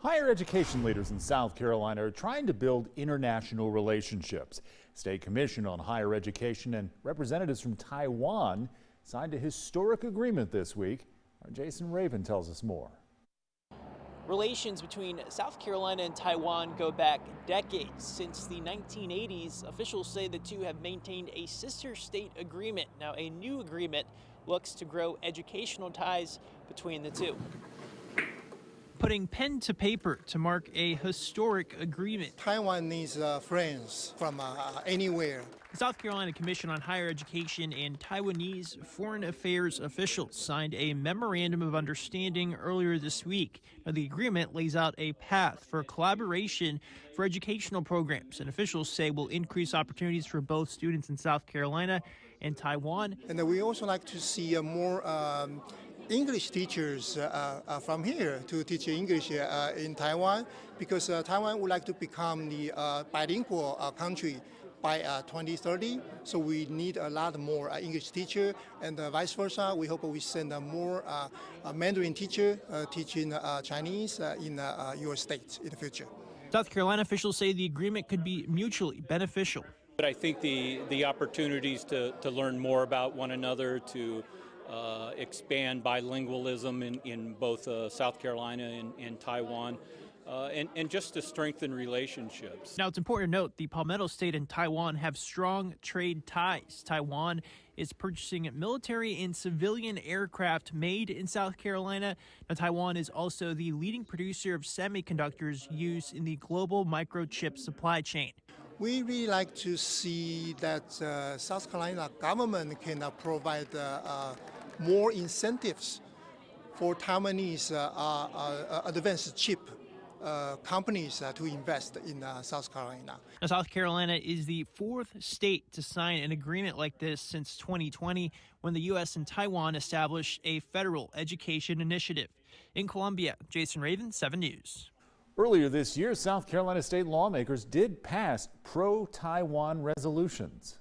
Higher education leaders in South Carolina are trying to build international relationships. State Commission on Higher Education and representatives from Taiwan signed a historic agreement this week. Our Jason Raven tells us more. Relations between South Carolina and Taiwan go back decades. Since the 1980s, officials say the two have maintained a sister state agreement. Now, a new agreement looks to grow educational ties between the two. Putting pen to paper to mark a historic agreement. Taiwan needs friends from anywhere. The South Carolina Commission on Higher Education and Taiwanese foreign affairs officials signed a memorandum of understanding earlier this week. Now, the agreement lays out a path for collaboration for educational programs, and officials say will increase opportunities for both students in South Carolina and Taiwan. And we also like to see more English teachers from here to teach English in Taiwan, because Taiwan would like to become the bilingual country by 2030. So we need a lot more English teacher, and vice versa. We hope we send more Mandarin teacher teaching Chinese in your state in the future. South Carolina officials say the agreement could be mutually beneficial. But I think the opportunities to learn more about one another, to expand bilingualism in both South Carolina and Taiwan, and just to strengthen relationships. Now, it's important to note the Palmetto State and Taiwan have strong trade ties. Taiwan is purchasing military and civilian aircraft made in South Carolina. Now, Taiwan is also the leading producer of semiconductors used in the global microchip supply chain. We really like to see that South Carolina government can provide more incentives for Taiwanese advanced chip companies to invest in South Carolina. Now, South Carolina is the fourth state to sign an agreement like this since 2020, when the U.S. and Taiwan established a federal education initiative. In Columbia, Jason Raven, 7 News. Earlier this year, South Carolina state lawmakers did pass pro-Taiwan resolutions.